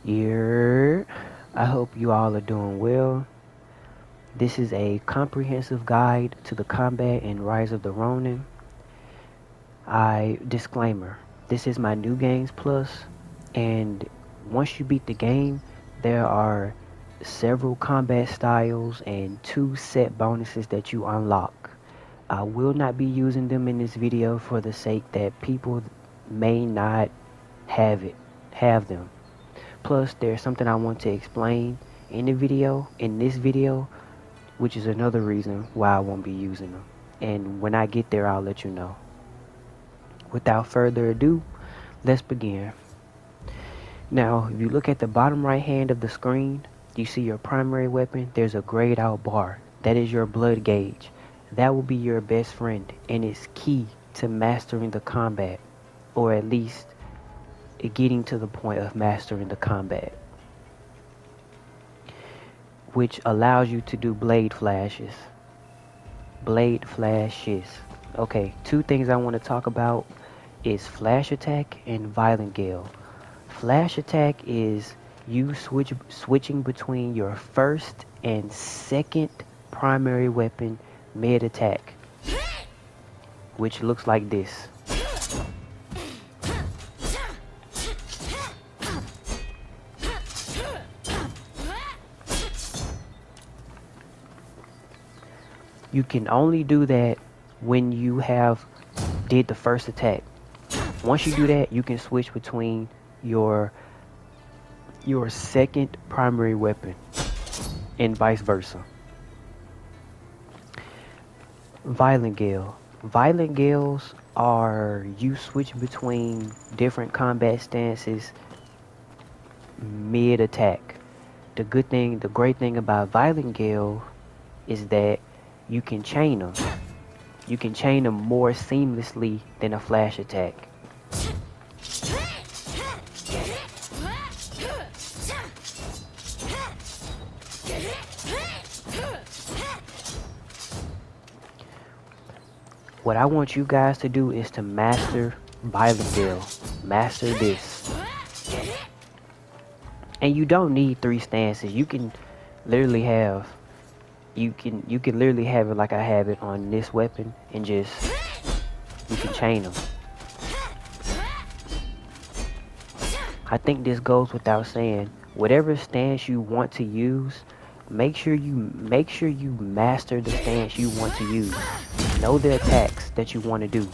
Yeah, I hope you all are doing well. This is a comprehensive guide to the combat and rise of the Rōnin. Disclaimer, this is my new games plus, and once you beat the game, there are several combat styles and 2 set bonuses that you unlock. I will not be using them in this video for the sake that people may not have it, have them. Plus, there's something I want to explain in this video, which is another reason why I won't be using them. And when I get there, I'll let you know. Without further ado, let's begin. Now, if you look at the bottom right hand of the screen, you see your primary weapon. There's a grayed out bar. That is your blood gauge. That will be your best friend, and it's key to mastering the combat, or at least getting to the point of mastering the combat, which allows you to do blade flashes. Blade flashes. Okay, 2 things I want to talk about is flash attack and violent gale. Flash attack is you switching between your first and second primary weapon mid attack, which looks like this. You can only do that when you have did the first attack. Once you do that, you can switch between your second primary weapon and vice versa. Violent gale. Violent gales are you switch between different combat stances mid attack. The great thing about violent gale is that you can chain them. You can chain them more seamlessly than a flash attack. What I want you guys to do is to master violent gale. Master this. And you don't need 3 stances. You can literally have it like I have it on this weapon, and just you can chain them. I think this goes without saying. Whatever stance you want to use, make sure you master the stance you want to use. Know the attacks that you want to do.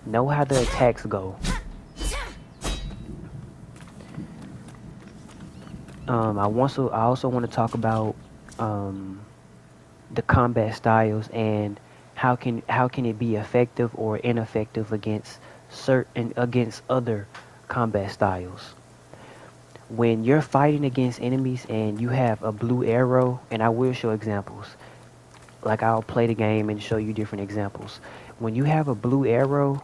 Know how the attacks go. I also want to talk about the combat styles and how can it be effective or ineffective against other combat styles. When you're fighting against enemies and you have a blue arrow, and I will show examples. Like, I'll play the game and show you different examples. When you have a blue arrow,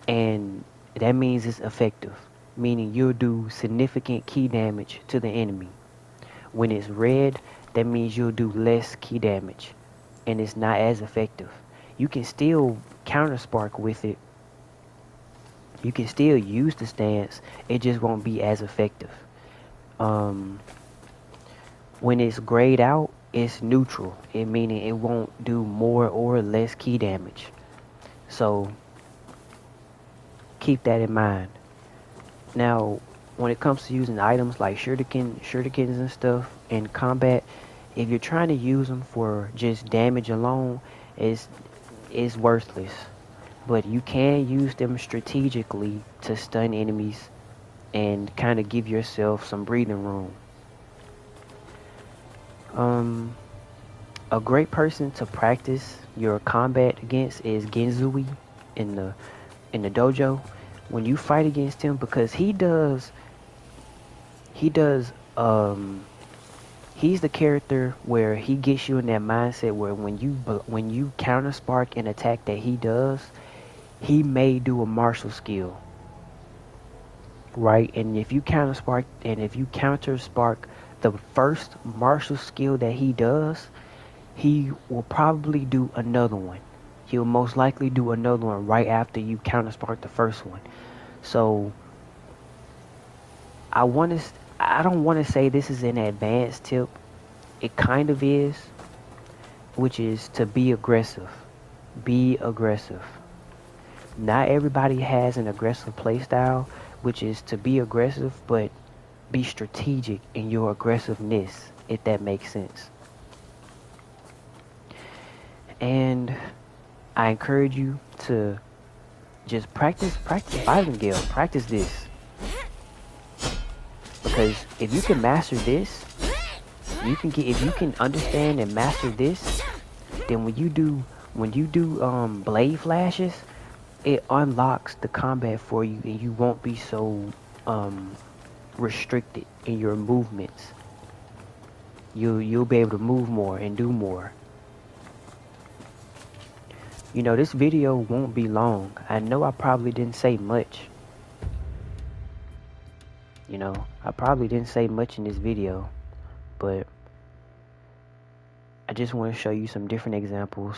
and that means it's effective, meaning you'll do significant key damage to the enemy. When it's red, that means you'll do less key damage, and it's not as effective. You can still counter spark with it. You can still use the stance, it just won't be as effective. When it's grayed out, it's neutral, meaning it won't do more or less key damage. So keep that in mind. Now, when it comes to using items like shurikens and stuff in combat, if you're trying to use them for just damage alone, it's worthless. But you can use them strategically to stun enemies and kind of give yourself some breathing room. A great person to practice your combat against is Genzui in the dojo. When you fight against him, because he's the character where he gets you in that mindset where when you counter spark an attack that he does, he may do a martial skill, right? And if you counter spark the first martial skill that he does, he will probably do another one. He'll most likely do another one right after you counter spark the first one. So I don't want to say this is an advanced tip. It kind of is, which is to be aggressive. Be aggressive. Not everybody has an aggressive playstyle, which is to be aggressive, but be strategic in your aggressiveness, if that makes sense. And I encourage you to just practice Violent Gale. Practice this. Because if you can master this, if you can understand and master this, then when you do blade flashes, it unlocks the combat for you and you won't be so restricted in your movements. You'll be able to move more and do more. You know, this video won't be long. I know I probably didn't say much. You know, I probably didn't say much in this video, but I just want to show you some different examples.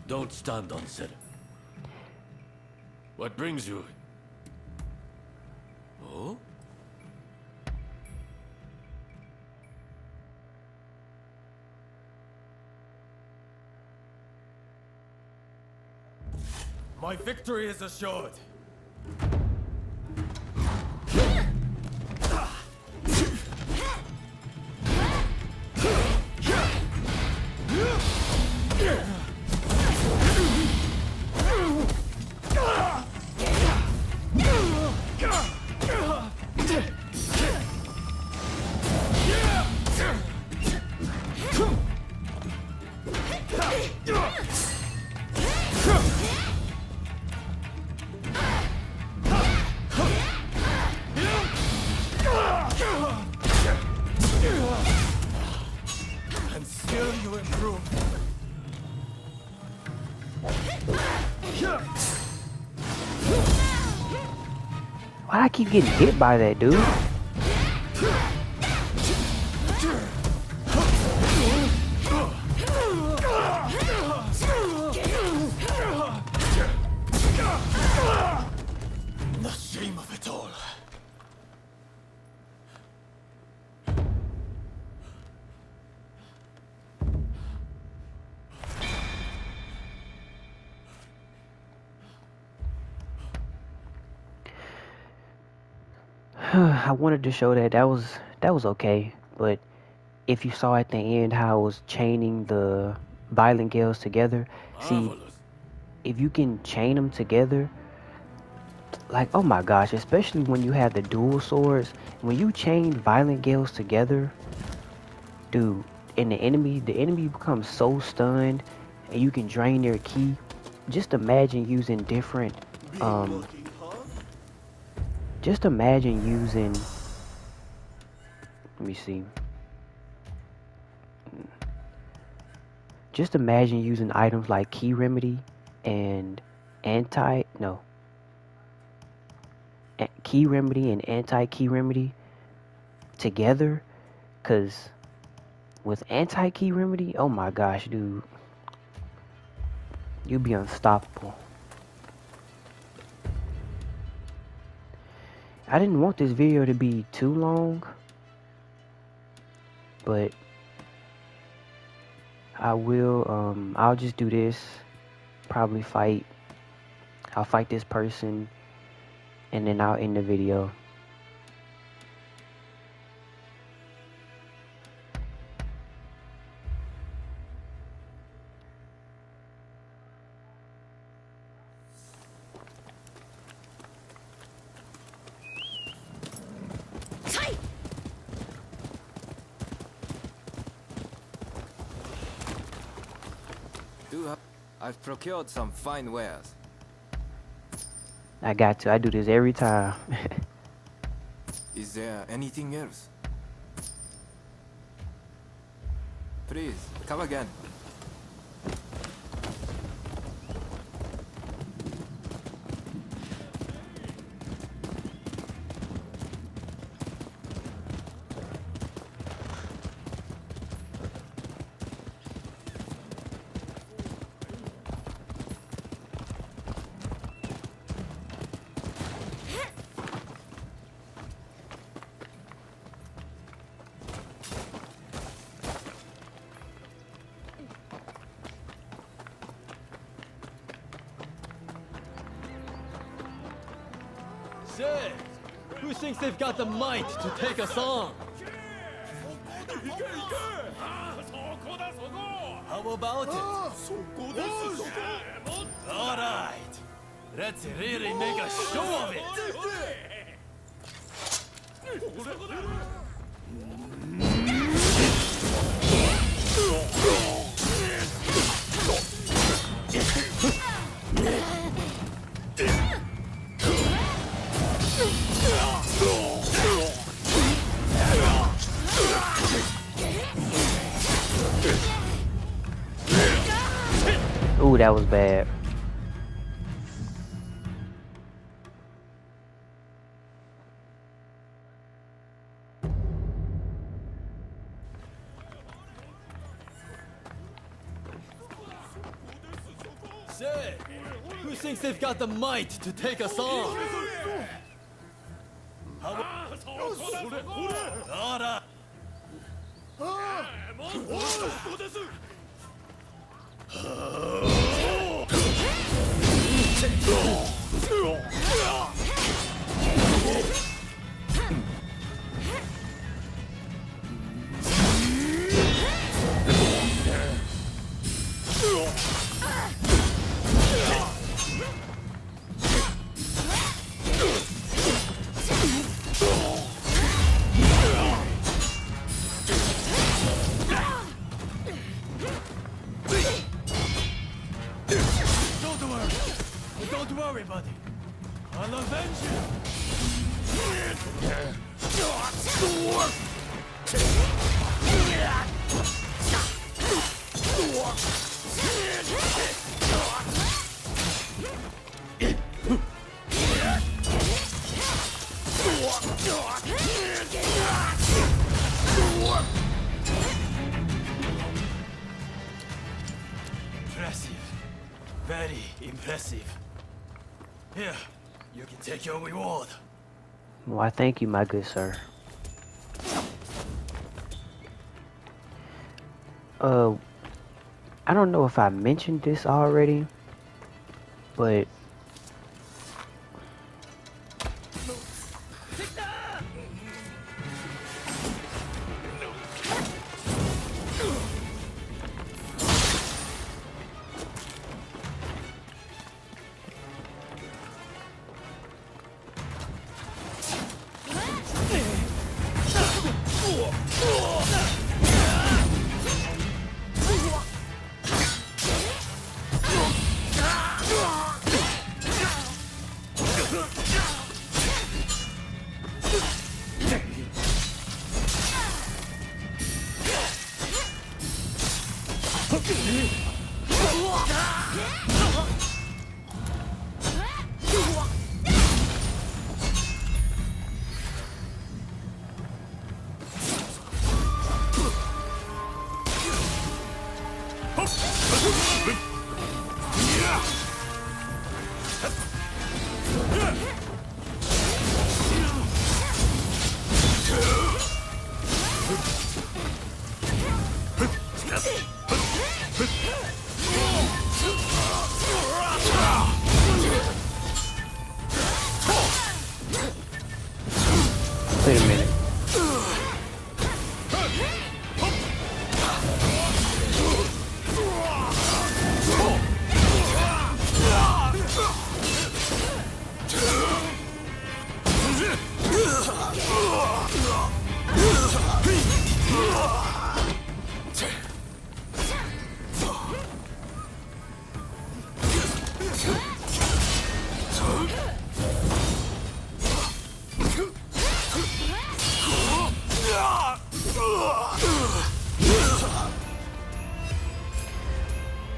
Don't stand unsaid. What brings you? Oh? My victory is assured. And still you improve. Why I keep getting hit by that, dude? The shame of it all. I wanted to show that was okay, but if you saw at the end how I was chaining the Violent Gales together, see, Marvelous. if you can chain them together, like, oh my gosh, especially when you have the dual swords, when you chain Violent Gales together, dude, and the enemy becomes so stunned, and you can drain their ki. Just imagine using different, just imagine using, let me see. Just imagine using items like Key Remedy and Key Remedy and Anti-Key Remedy together, cause with Anti-Key Remedy, oh my gosh, dude, you'll be unstoppable. I didn't want this video to be too long, but I'll just do this, probably I'll fight this person, and then I'll end the video. I've procured some fine wares. I do this every time. Is there anything else? Please, come again. Say, who thinks they've got the might to take us on? How about it? Alright, let's really make a show of it! Ooh, that was bad. Say, who thinks they've got the might to take us on? Alright. Don't worry, buddy. I'll avenge you. Impressive. Very impressive. Here, you can take your reward. Why, thank you, my good sir. I don't know if I mentioned this already, but wait a minute.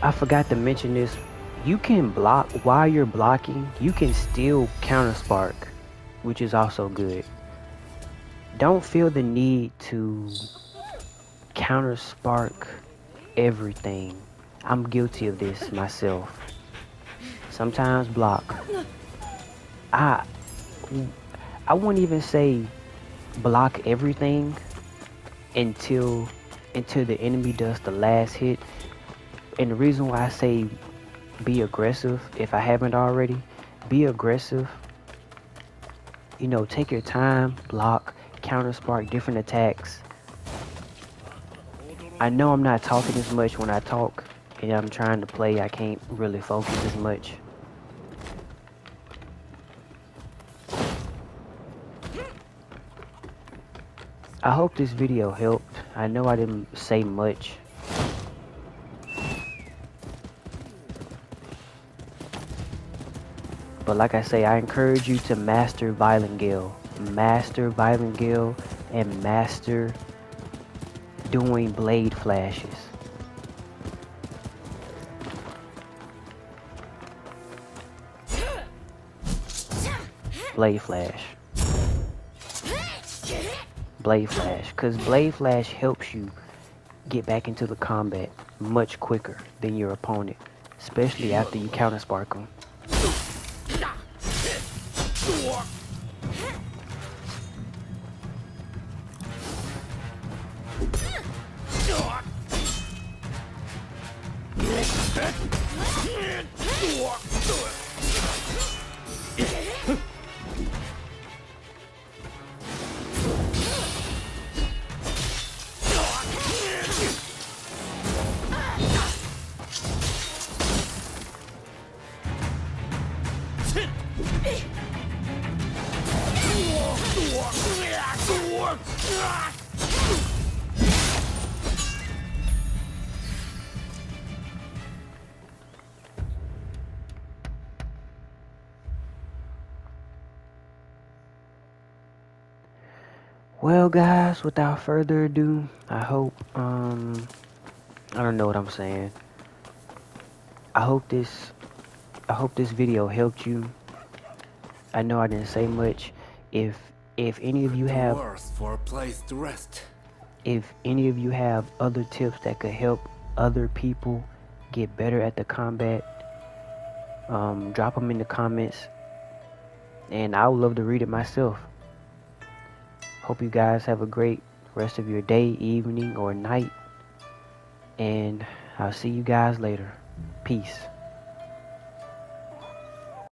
I forgot to mention this. You can block while you're blocking. You can still counter spark, which is also good. Don't feel the need to counter spark everything. I'm guilty of this myself. Sometimes block. I wouldn't even say block everything until the enemy does the last hit. And the reason why I say be aggressive, if I haven't already, be aggressive You know, take your time, block, counter spark different attacks. I know I'm not talking as much when I talk and I'm trying to play. I can't really focus as much. I hope this video helped. I know I didn't say much. But like I say, I encourage you to master Violent Gale. Master Violent Gale and master doing blade flashes. Blade flash. Blade flash. Because blade flash helps you get back into the combat much quicker than your opponent. Especially after you counter spark them. Well guys, without further ado, I hope I don't know what I'm saying. I hope this video helped you. I know I didn't say much. If any of you have for a place to rest. if any of you have other tips that could help other people get better at the combat, drop them in the comments and I would love to read it myself. Hope you guys have a great rest of your day, evening, or night. And I'll see you guys later. Peace.